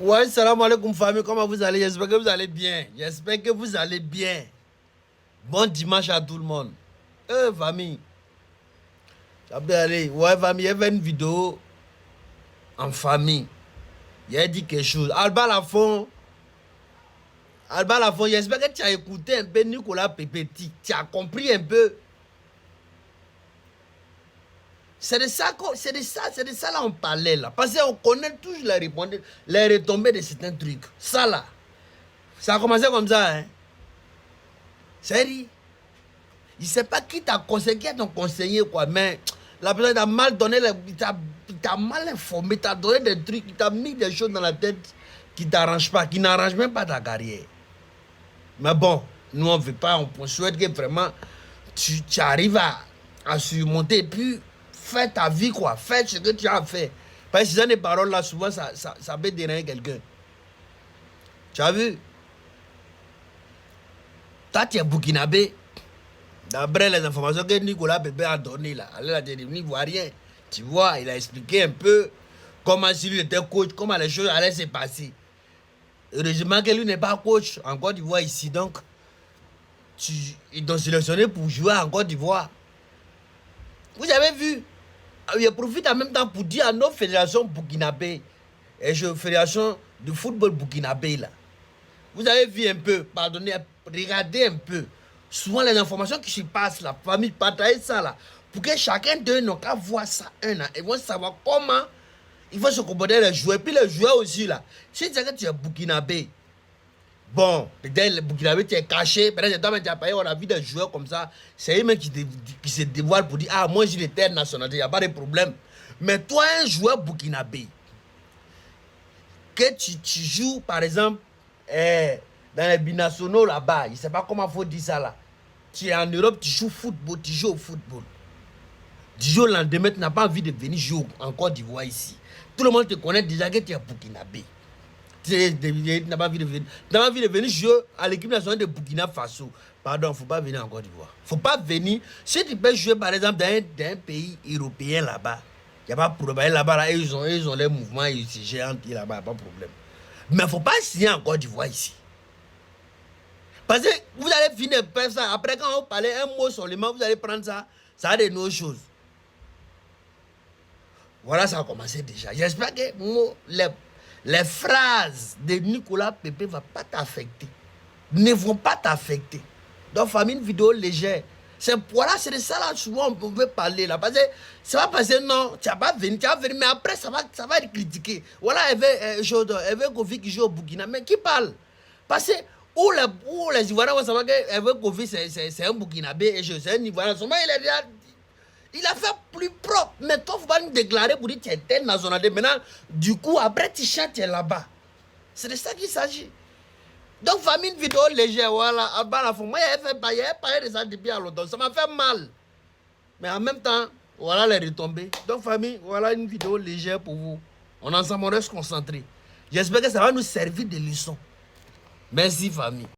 Ouais, salam alaikum famille, comment vous allez? J'espère que vous allez bien. J'espère que vous allez bien. Bon dimanche à tout le monde. Famille. Allez. Ouais, famille, il y avait une vidéo en famille. Il a dit quelque chose. Alba Lafont, j'espère que tu as écouté un peu Nicolas Pépéti. Tu as compris un peu. C'est de ça là on parlait là. Parce qu'on connaît toujours les retombées de certains trucs. Ça là. Ça a commencé comme ça, hein. Sérieux. Il ne sait pas qui t'a conseillé, qui est ton conseiller, quoi. Mais la personne t'a mal donné, il t'a mal informé, t'a donné des trucs, il t'a mis des choses dans la tête qui ne t'arrangent pas, qui n'arrangent même pas ta carrière. Mais bon, nous on ne veut pas, on souhaite que vraiment tu arrives à surmonter et puis fais ta vie, quoi. Fais ce que tu as fait. Parce que si des paroles là, souvent ça peut déranger quelqu'un. Tu as vu? Toi, tu es burkinabé. D'après les informations que Nicolas Pépé a données là, à la télévision ivoirienne, tu vois, il a expliqué un peu comment si lui était coach, comment les choses allaient se passer. Heureusement que lui n'est pas coach en Côte d'Ivoire ici, donc ils t'ont sélectionné pour jouer en Côte d'Ivoire. Vous avez vu, je profite en même temps pour dire à nos fédérations burkinabé et fédération de football burkinabé là, vous avez vu un peu, pardonnez, regardez un peu. Souvent les informations qui se passent, la famille partage ça là, pour que chacun d'eux n'a qu'à voir ça un an. Ils vont savoir comment il faut se comporter les joueurs. Puis les joueurs aussi là, si tu sais que tu es burkinabé, bon, peut-être le burkinabé tu es caché, peut-être toi-même tu as payé, on a vu des joueurs comme ça, c'est eux-mêmes qui se dévoilent pour dire, ah moi j'ai une telle nationalité, il n'y a pas de problème. Mais toi un joueur burkinabé, que tu joues par exemple, dans les binationaux là-bas, je ne sais pas comment il faut dire ça là. Tu es en Europe, tu joues football, tu joues au football. Du jour au lendemain, tu n'as pas envie de venir jouer en Côte d'Ivoire ici. Tout le monde te connaît déjà que tu es burkinabé. Tu n'as pas envie de venir. Tu n'as pas envie de venir jouer à l'équipe nationale de Burkina Faso. Pardon, il ne faut pas venir en Côte d'Ivoire. Il ne faut pas venir. Si tu peux jouer par exemple dans un pays européen là-bas, il n'y a pas de problème. Là-bas, là, ils ont les mouvements, ils se gèrent là-bas, il n'y a pas de problème. Mais il ne faut pas signer en Côte d'Ivoire ici. Parce que vous allez finir par ça. Après, quand on parlait un mot seulement, vous allez prendre ça. Ça a de nos choses. Voilà, ça a commencé déjà. J'espère que les phrases de Nicolas Pépé ne vont pas t'affecter. Ne vont pas t'affecter. Donc, famille, une vidéo légère. Voilà, c'est de ça là, souvent on peut parler là. Parce que ça va passer, non, tu vas pas venir, mais après ça va être critiqué. Voilà, elle veut Kofi qui joue au Burkina. Mais qui parle? Parce que où les Ivoiriens vont savoir qu'Hervé Kofi c'est un Burkinabé et c'est un Ivoirien. Il a fait plus propre. Mais toi, il ne faut pas nous déclarer pour dire que tu es telle nationalité. Maintenant, du coup, après tu chantes, tu es là-bas. C'est de ça qu'il s'agit. Donc, famille, une vidéo légère, voilà, à bas la fond. Moi, j'avais parlé de ça depuis longtemps. Ça m'a fait mal. Mais en même temps, voilà les retombées. Donc, famille, voilà une vidéo légère pour vous. On ensemble, on reste concentré. J'espère que ça va nous servir de leçon. Merci, famille.